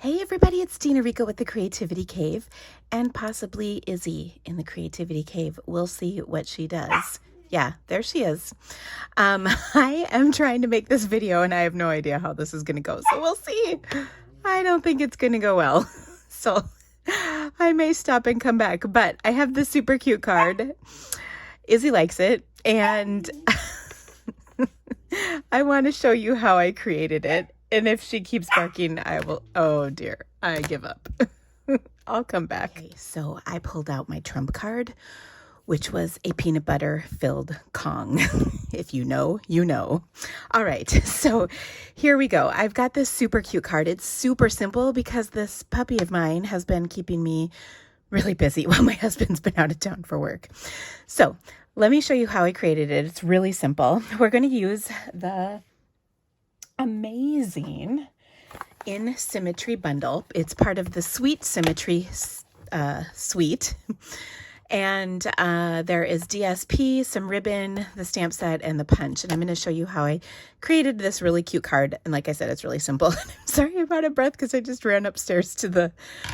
Hey everybody, it's Dina Rico with the Creativity Cave and possibly Izzy in the Creativity Cave. We'll see what she does. Yeah, there she is. I am trying to make this video and I have no idea how this is going to go. So we'll see. I don't think it's going to go well. So I may stop and come back, but I have this super cute card. Izzy likes it and I want to show you how I created it. And if she keeps barking, I will, oh dear, I give up. I'll come back. Okay, so I pulled out my trump card, which was a peanut butter filled Kong. If you know, you know. All right, so here we go. I've got this super cute card. It's super simple because this puppy of mine has been keeping me really busy while my husband's been out of town for work. So let me show you how I created it. It's really simple. We're going to use the amazing In Symmetry bundle. It's part of the Sweet Symmetry suite. And there is DSP, some ribbon, the stamp set, and the punch. And I'm going to show you how I created this really cute card. And like I said, it's really simple. I'm sorry I'm out of breath because I just ran upstairs to the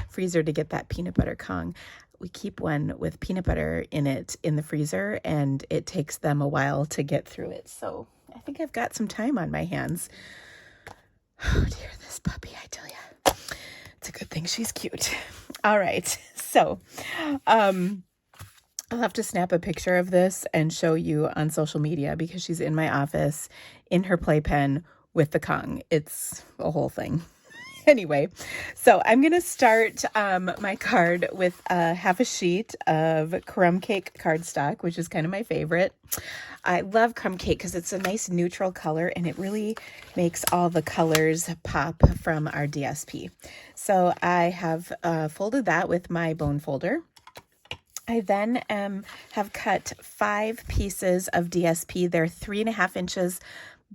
freezer to get that peanut butter Kong. We keep one with peanut butter in it in the freezer, and it takes them a while to get through it. So I think I've got some time on my hands. Oh dear, this puppy, I tell you. It's a good thing she's cute. All right, so I'll have to snap a picture of this and show you on social media because she's in my office in her playpen with the Kong. It's a whole thing. Anyway, so I'm going to start my card with half a sheet of crumb cake cardstock, which is kind of my favorite. I love crumb cake because it's a nice neutral color and it really makes all the colors pop from our DSP. So I have folded that with my bone folder. I then have cut 5 pieces of DSP. They're 3.5 inches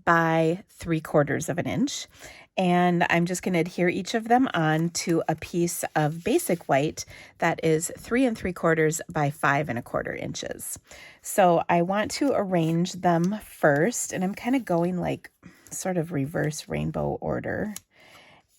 by 3/4 of an inch. And I'm just going to adhere each of them on to a piece of basic white that is 3 3/4 by 5 1/4 inches. So I want to arrange them first, and I'm kind of going like sort of reverse rainbow order.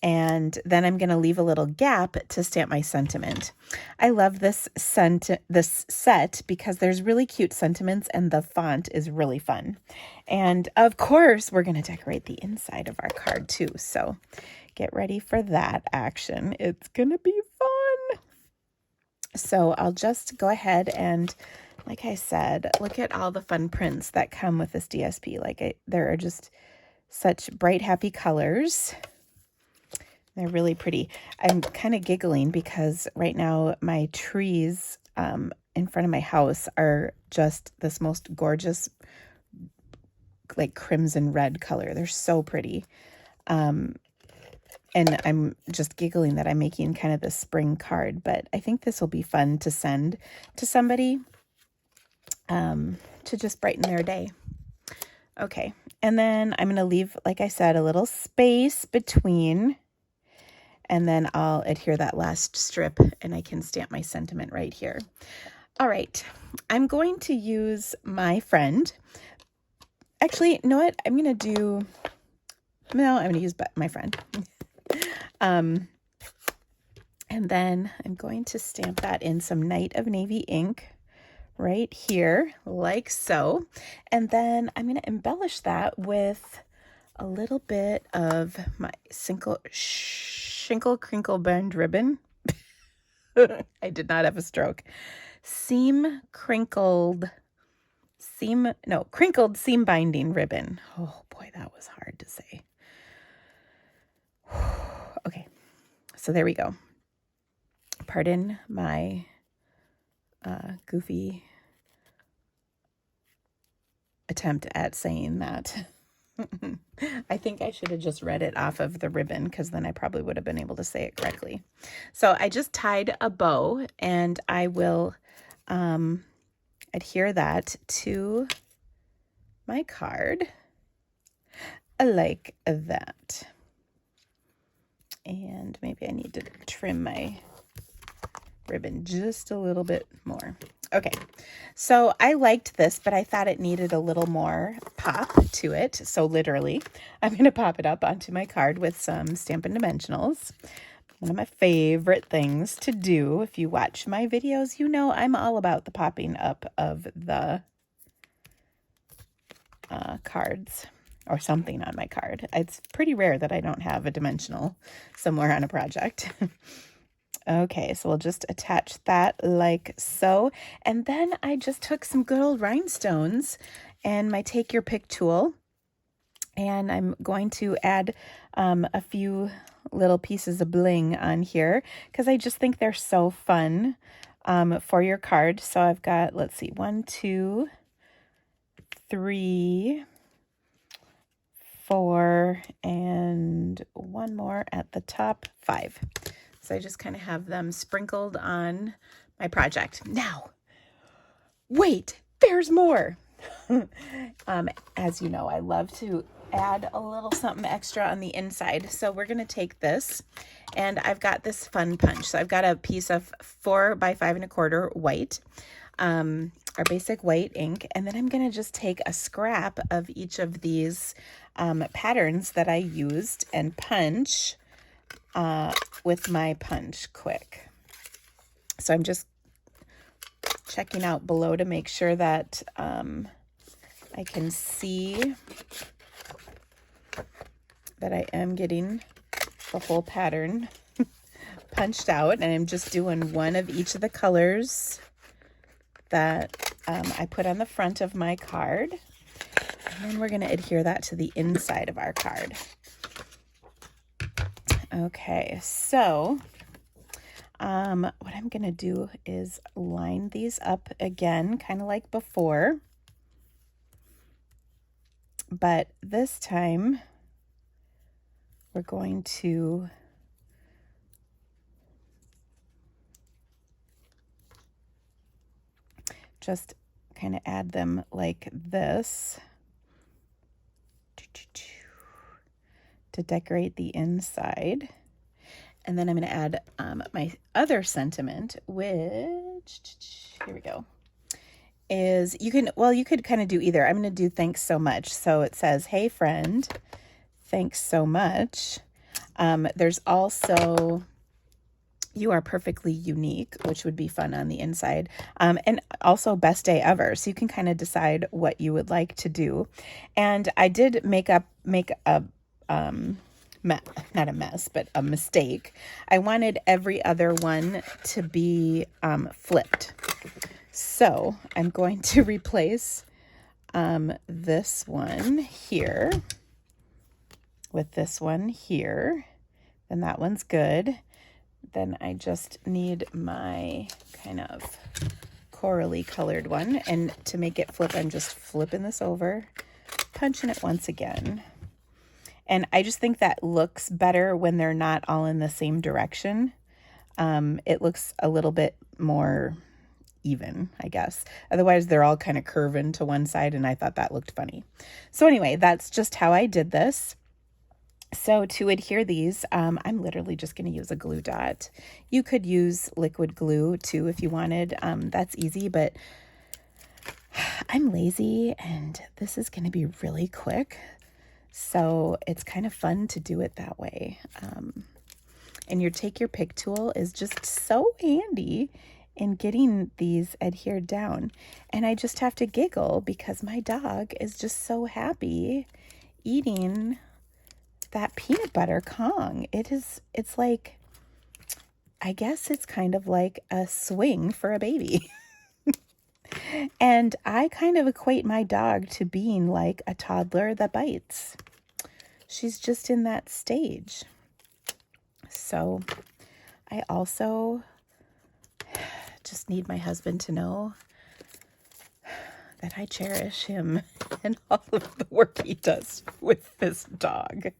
And then I'm going to leave a little gap to stamp my sentiment. I love this set because there's really cute sentiments and the font is really fun. And of course, we're going to decorate the inside of our card too. So get ready for that action. It's going to be fun. So I'll just go ahead and, like I said, look at all the fun prints that come with this DSP. There are just such bright, happy colors. They're really pretty. I'm kind of giggling because right now my trees in front of my house are just this most gorgeous, like crimson red color. They're so pretty. And I'm just giggling that I'm making kind of the spring card, but I think this will be fun to send to somebody to just brighten their day. Okay. And then I'm going to leave, like I said, a little space between. And then I'll adhere that last strip and I can stamp my sentiment right here. All right, I'm going to use my friend. Actually, you know what? I'm going to use my friend. And then I'm going to stamp that in some Night of Navy ink right here, like so. And then I'm going to embellish that with a little bit of my Shinkle Crinkle Bend ribbon. I did not have a stroke. Crinkled seam binding ribbon. Oh boy, that was hard to say. Okay, so there we go. Pardon my goofy attempt at saying that. I think I should have just read it off of the ribbon because then I probably would have been able to say it correctly. So I just tied a bow and I will adhere that to my card like that. And maybe I need to trim my ribbon just a little bit more. Okay, so I liked this, but I thought it needed a little more pop to it. So literally, I'm going to pop it up onto my card with some Stampin' Dimensionals. One of my favorite things to do. If you watch my videos, you know I'm all about the popping up of the cards or something on my card. It's pretty rare that I don't have a dimensional somewhere on a project. Okay, so we'll just attach that like so. And then I just took some good old rhinestones and my Take Your Pick tool. And I'm going to add a few little pieces of bling on here because I just think they're so fun for your card. So I've got, let's see, 1, 2, 3, 4, and one more at the top, 5. So I just kind of have them sprinkled on my project. Now, wait, there's more. As you know, I love to add a little something extra on the inside. So we're going to take this, and I've got this fun punch. So I've got a piece of 4 by 5 1/4 white, our basic white ink, and then I'm going to just take a scrap of each of these patterns that I used and punch with my punch quick. So I'm just checking out below to make sure that I can see that I am getting the whole pattern punched out, and I'm just doing one of each of the colors that I put on the front of my card, and then we're going to adhere that to the inside of our card. Okay, so what I'm going to do is line these up again, kind of like before, but this time we're going to just kind of add them like this to decorate the inside. And then I'm going to add my other sentiment, which, here we go, is you could kind of do either. I'm going to do thanks so much. So it says, hey friend, thanks so much. There's also, you are perfectly unique, which would be fun on the inside. And also best day ever. So you can kind of decide what you would like to do. And I did make a not a mess, but a mistake. I wanted every other one to be flipped. So I'm going to replace this one here with this one here. Then that one's good. Then I just need my kind of corally colored one. And to make it flip, I'm just flipping this over, punching it once again. And I just think that looks better when they're not all in the same direction. It looks a little bit more even, I guess. Otherwise, they're all kind of curving to one side, and I thought that looked funny. So anyway, that's just how I did this. So to adhere these, I'm literally just going to use a glue dot. You could use liquid glue too if you wanted. That's easy, but I'm lazy, and this is going to be really quick. So it's kind of fun to do it that way. And your Take Your Pick tool is just so handy in getting these adhered down. And I just have to giggle because my dog is just so happy eating that peanut butter Kong. It's like, I guess it's kind of like a swing for a baby. And I kind of equate my dog to being like a toddler that bites. She's just in that stage. So I also just need my husband to know that I cherish him and all of the work he does with this dog,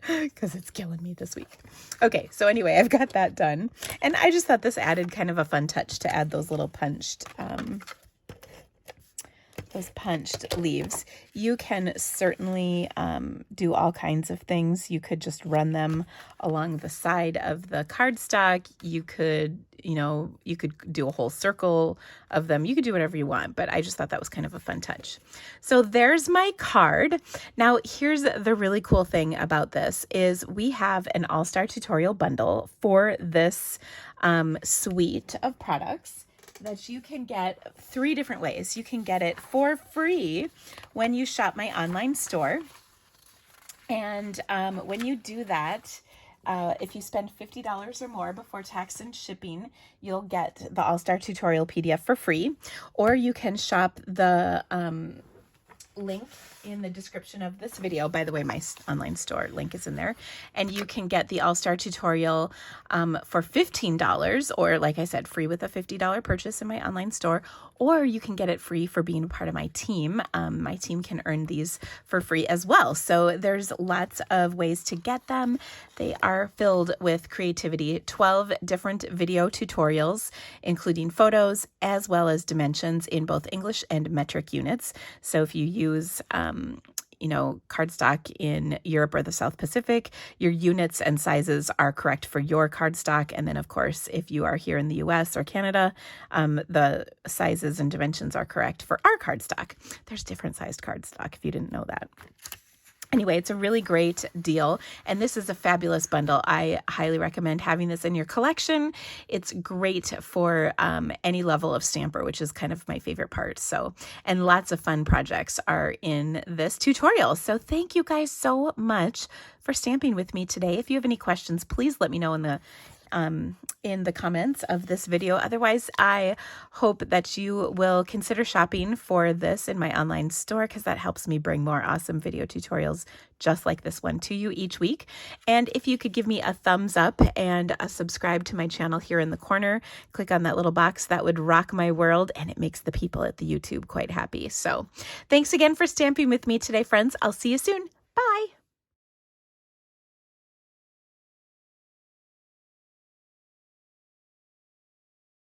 because it's killing me this week. Okay, so anyway, I've got that done. And I just thought this added kind of a fun touch to add those little punched those punched leaves. You can certainly do all kinds of things. You could just run them along the side of the cardstock. You could, you could do a whole circle of them. You could do whatever you want, but I just thought that was kind of a fun touch. So there's my card. Now, here's the really cool thing about this is we have an all-star tutorial bundle for this suite of products that you can get 3 different ways. You can get it for free when you shop my online store. And when you do that, if you spend $50 or more before tax and shipping, you'll get the All-Star Tutorial PDF for free. Or you can shop the link in the description of this video. By the way, my online store link is in there, and you can get the All-Star Tutorial for $15, or like I said, free with a $50 purchase in my online store, or you can get it free for being a part of my team. My team can earn these for free as well. So there's lots of ways to get them. They are filled with creativity, 12 different video tutorials, including photos as well as dimensions in both English and metric units. So if you use cardstock in Europe or the South Pacific, your units and sizes are correct for your cardstock. And then, of course, if you are here in the US or Canada, the sizes and dimensions are correct for our cardstock. There's different sized cardstock if you didn't know that. Anyway, it's a really great deal, and this is a fabulous bundle. I highly recommend having this in your collection. It's great for any level of stamper, which is kind of my favorite part. So, and lots of fun projects are in this tutorial. So thank you guys so much for stamping with me today. If you have any questions, please let me know in the comments of this video. Otherwise, I hope that you will consider shopping for this in my online store, because that helps me bring more awesome video tutorials just like this one to you each week. And if you could give me a thumbs up and subscribe to my channel here in the corner, click on that little box, that would rock my world, and it makes the people at the YouTube quite happy. So thanks again for stamping with me today, friends. I'll see you soon. Bye.